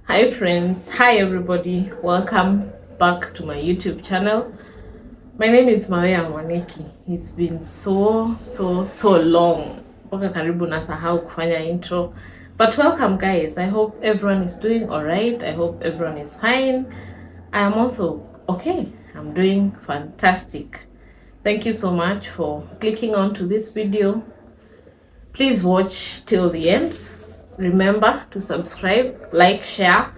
Hi friends, hi everybody, welcome back to my YouTube channel. My name is Maria Mwaneki. It's been so long mpaka karibu nasahau kufanya intro, but welcome guys. I hope everyone is doing alright. I hope everyone is fine. I am also okay. I'm doing fantastic. Thank you so much for clicking on to this video. Please watch till the end. Remember to subscribe, like, share,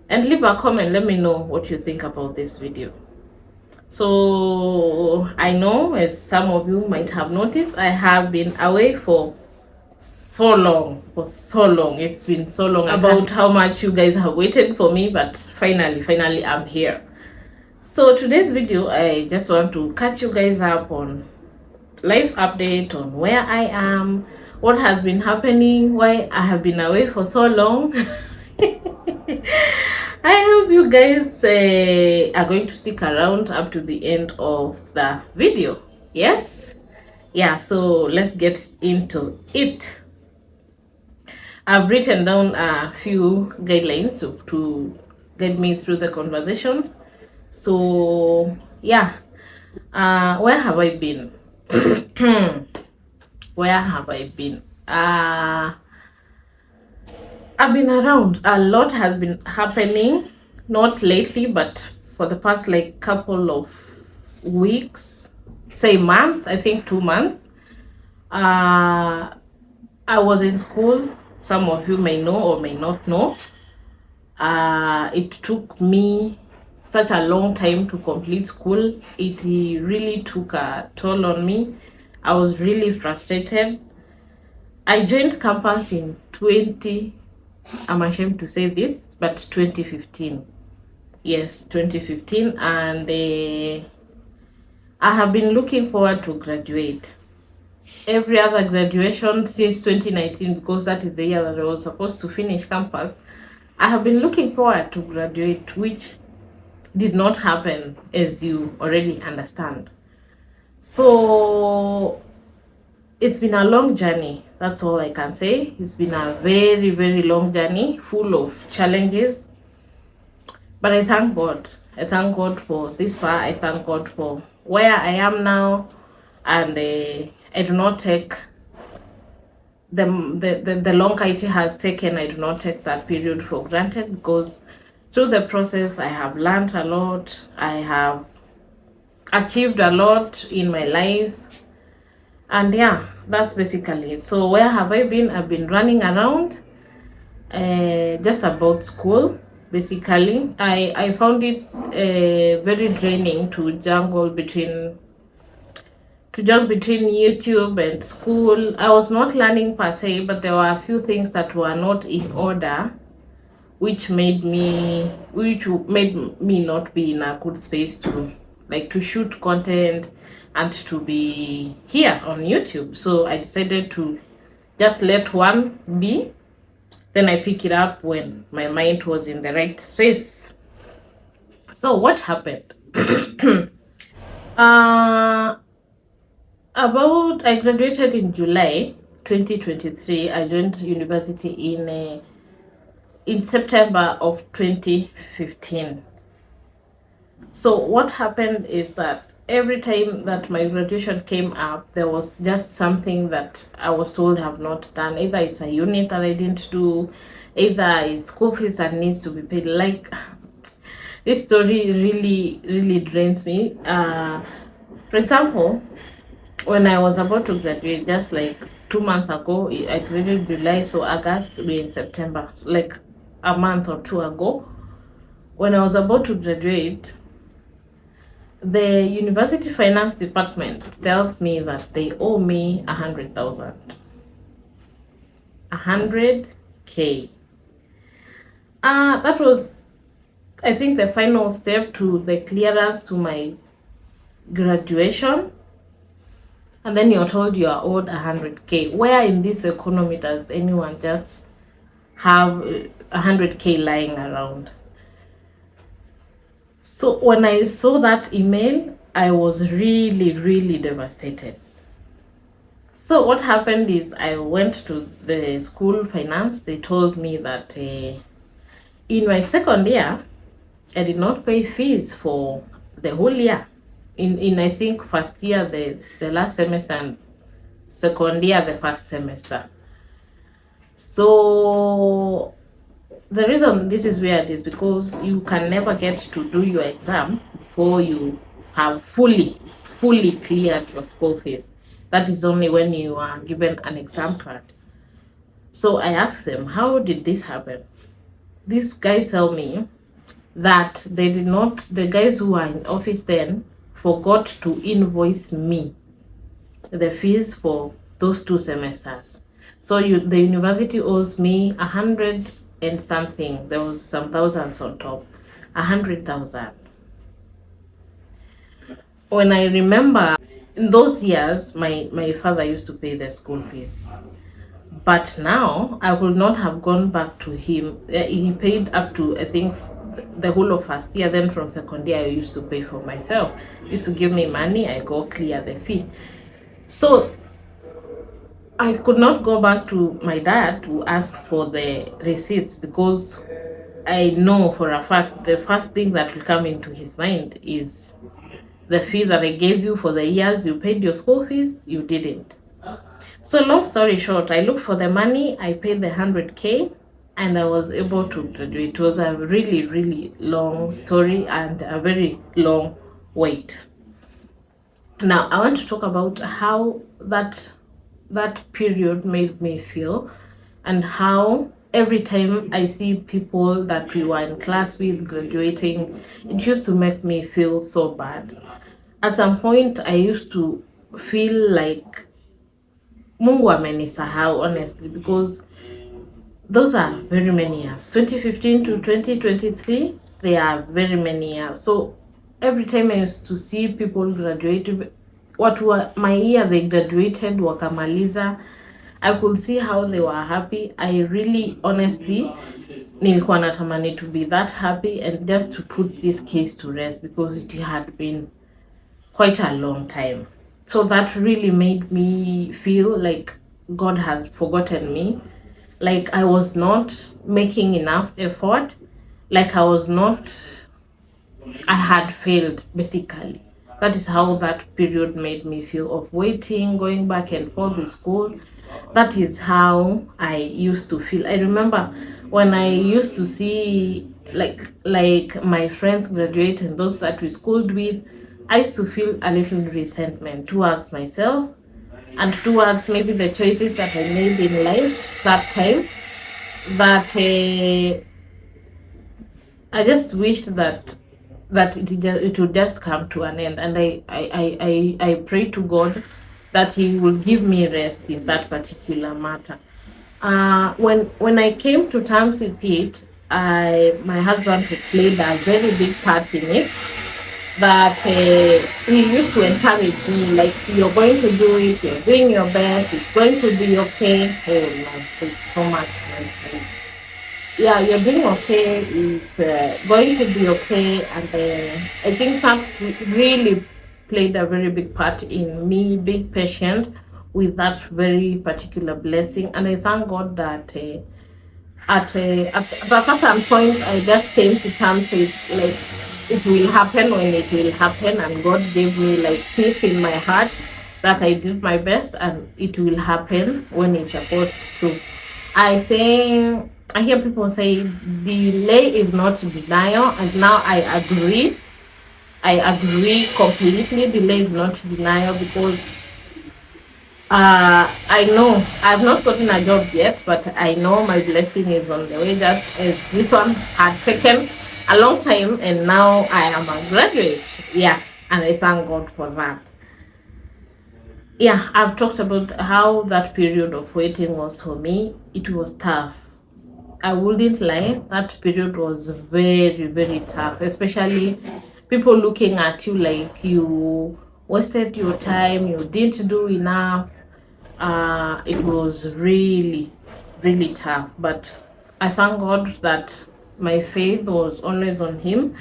and leave a comment. Let me know what you think about this video. So I know, as some of you might have noticed, I have been away for so long. It's been so long about how much you guys have waited for me, but finally I'm here. So today's video, I just want to catch you guys up on life update on where I am, what has been happening, why I have been away for so long. I hope you guys are going to stick around up to the end of the video. Yes? Yeah, so let's get into it. I've written down a few guidelines to guide me through the conversation. So, yeah. Where have I been? Where have I been? I've been around. A lot has been happening, not lately, but for the past like couple of weeks, say months, I think 2 months. I was in school. Some of you may know or may not know. It took me such a long time to complete school. It really took a toll on me. I was really frustrated. I joined campus in I'm ashamed to say this, but 2015. Yes, 2015. And I have been looking forward to graduate. Every other graduation since 2019, because that is the year that I was supposed to finish campus, I have been looking forward to graduate, which did not happen, as you already understand. So it's been a long journey. That's all I can say. It's been a very long journey full of challenges. But I thank God. I thank God for this far. I thank God for where I am now. And I do not take the long it has taken. I do not take that period for granted, because through the process I have learned a lot. I have achieved a lot in my life. And yeah, that's basically it. So where have I been? I've been running around just about school. Basically, I found it very draining to juggle between YouTube and school. I was not learning per se, but there were a few things that were not in order, which made me not be in a good space to shoot content and to be here on YouTube. So I decided to just let one be, then I pick it up when my mind was in the right space. So what happened? I graduated in July 2023. I joined university in September of 2015. So what happened is that every time that my graduation came up, there was just something that I was told I have not done. Either it's a unit that I didn't do, either it's school fees that needs to be paid. Like, this story really drains me. For example, when I was about to graduate, just like 2 months ago, I graduated July, so August, we're in September, so like a month or two ago, when I was about to graduate, the university finance department tells me that they owe me 100,000. 100K. That was, I think, the final step to the clearance to my graduation. And then you're told you are owed 100K. Where in this economy does anyone just have 100K lying around? So when I saw that email, I was really devastated. So what happened is I went to the school finance. They told me that In my second year, I did not pay fees for the whole year. In I think first year the last semester, and second year the first semester. So the reason this is weird is because you can never get to do your exam before you have fully cleared your school fees. That is only when you are given an exam card. So I asked them, how did this happen? These guys tell me that they did not, the guys who were in office then forgot to invoice me the fees for those 2 semesters. So the university owes me 100 and something. There was some thousands on top, 100,000. When I remember in those years, my father used to pay the school fees. But now I would not have gone back to him. He paid up to, I think, the whole of first year. Then from second year, I used to pay for myself. He used to give me money. I go clear the fee. So I could not go back to my dad to ask for the receipts, because I know for a fact the first thing that will come into his mind is the fee that I gave you for the years you paid your school fees, you didn't. So long story short, I looked for the money, I paid the 100K, and I was able to graduate. It was a really, really long story and a very long wait. Now, I want to talk about how that period made me feel, and how every time I see people that we were in class with graduating, it used to make me feel so bad. At some point, I used to feel like Mungu amenisahau, honestly, because those are very many years. 2015 to 2023, they are very many years. So every time I used to see people graduate, what were my year they graduated, wakamaliza, I could see how they were happy. I really, honestly, nilikuwa natamani to be that happy and just to put this case to rest, because it had been quite a long time. So that really made me feel like God had forgotten me, like I was not making enough effort, like I had failed, basically. That is how that period made me feel, of waiting, going back and forth with school. That is how I used to feel. I remember when I used to see like my friends graduate and those that we schooled with, I used to feel a little resentment towards myself and towards maybe the choices that I made in life that time, that I just wished that it would just come to an end. And I pray to God that He will give me rest in that particular matter. When I came to terms with it, my husband had played a very big part in it. That he used to encourage me, like, you're going to do it, you're doing your best, it's going to be okay. Oh no, thanks so much, my friend. Yeah, you're doing okay, it's going to be okay. And I think that really played a very big part in me being patient with that very particular blessing. And I thank God that at a certain point, I just came to terms with, like, it will happen when it will happen, and God gave me like peace in my heart that I did my best, and it will happen when it's supposed to. I hear people say delay is not denial, and now I agree. I agree completely. Delay is not denial, because I know I've not gotten a job yet, but I know my blessing is on the way, just as this one had taken a long time, and now I am a graduate. Yeah, and I thank God for that. Yeah, I've talked about how that period of waiting was for me. It was tough. I wouldn't lie, that period was very, very tough, especially people looking at you like you wasted your time, you didn't do enough. It was really, really tough, but I thank God that my faith was always on Him,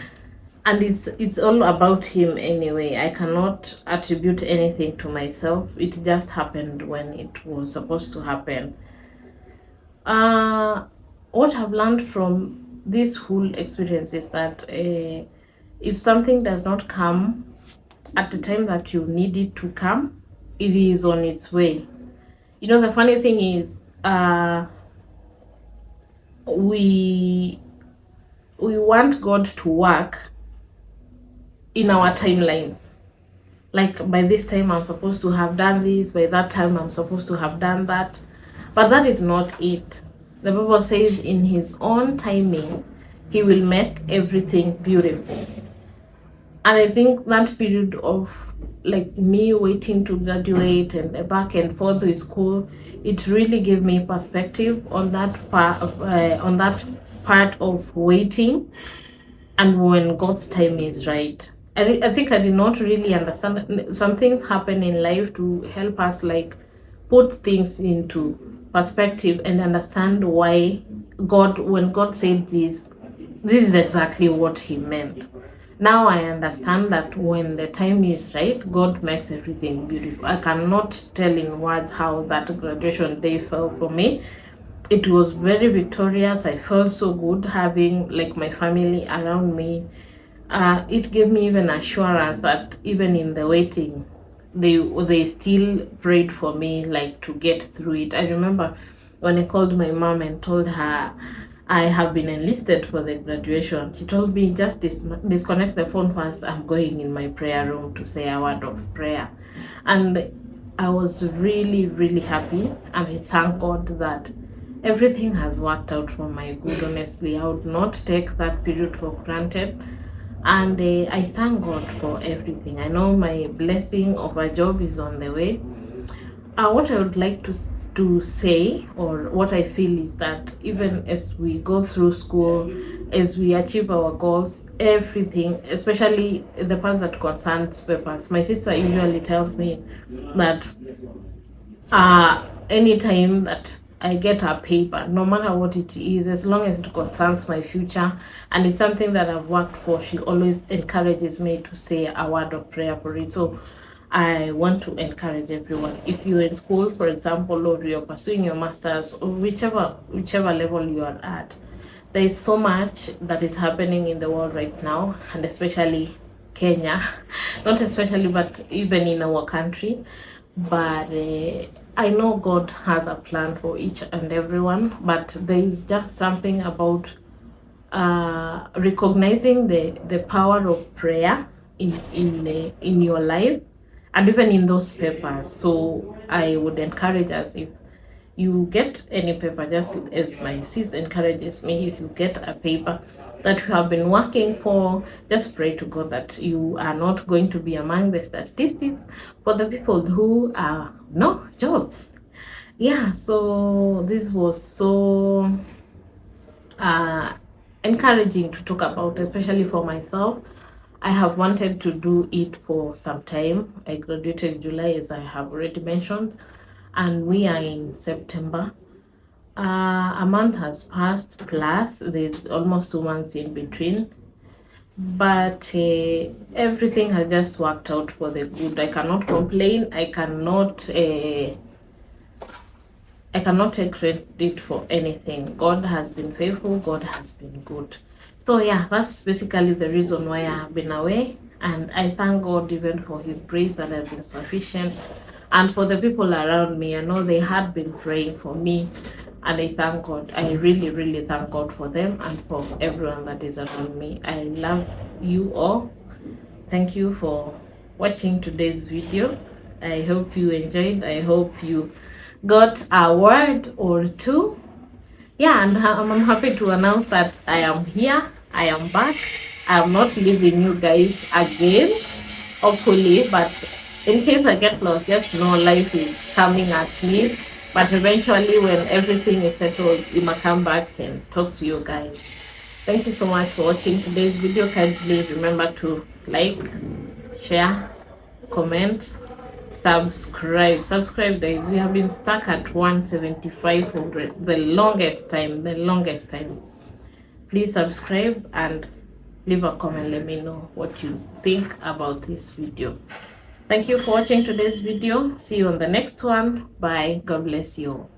and it's all about Him anyway. I cannot attribute anything to myself. It just happened when it was supposed to happen. What I've learned from this whole experience is that if something does not come at the time that you need it to come, it is on its way. You know, the funny thing is, we want God to work in our timelines. Like, by this time I'm supposed to have done this, by that time I'm supposed to have done that. But that is not it. The Bible says in his own timing, he will make everything beautiful. And I think that period of like me waiting to graduate and back and forth with school, it really gave me perspective on that part of waiting and when God's time is right. I think I did not really understand. Some things happen in life to help us like put things into perspective and understand why God, when God said this is exactly what he meant. Now I understand that when the time is right, God makes everything beautiful. I cannot tell in words how that graduation day felt for me. It was very victorious. I felt so good having like my family around me. It gave me even assurance that even in the waiting, they still prayed for me like to get through it. I remember when I called my mom and told her I have been enlisted for the graduation. She told me, just disconnect the phone first. I'm going in my prayer room to say a word of prayer. And I was really, really happy. And I thank God that everything has worked out for my good. Honestly, I would not take that period for granted. And I thank God for everything. I know my blessing of a job is on the way. What I would like to say, or what I feel, is that even as we go through school, as we achieve our goals, everything, especially the part that concerns papers, my sister usually tells me that anytime that I get a paper, no matter what it is, as long as it concerns my future and it's something that I've worked for, she always encourages me to say a word of prayer for it. So I want to encourage everyone. If you're in school, for example, or you're pursuing your master's, or whichever level you are at, there is so much that is happening in the world right now, and especially Kenya, not especially, but even in our country. But I know God has a plan for each and everyone, but there is just something about recognizing the power of prayer in your life and even in those papers. So I would encourage us, if you get any paper, just as my sis encourages me, if you get a paper that you have been working for, just pray to God that you are not going to be among the statistics for the people who are no jobs. Yeah, so this was so encouraging to talk about, especially for myself. I have wanted to do it for some time. I graduated in July, as I have already mentioned, and we are in September. A month has passed, plus there's almost 2 months in between. But everything has just worked out for the good. I cannot complain. I cannot take credit for anything. God has been faithful. God has been good. So yeah, that's basically the reason why I have been away. And I thank God even for his grace that has been sufficient. And for the people around me, I know they had been praying for me. And I thank God. I really, really thank God for them and for everyone that is around me. I love you all. Thank you for watching today's video. I hope you enjoyed. I hope you got a word or two. Yeah, and I'm happy to announce that I am here. I am back. I am not leaving you guys again, hopefully, but in case I get lost, just know life is coming at me. But eventually, when everything is settled, we might come back and talk to you guys. Thank you so much for watching today's video. Kindly remember to like, share, comment, subscribe, guys. We have been stuck at 175 for the longest time. Please subscribe and leave a comment. Let me know what you think about this video. Thank you for watching today's video. See you on the next one. Bye. God bless you.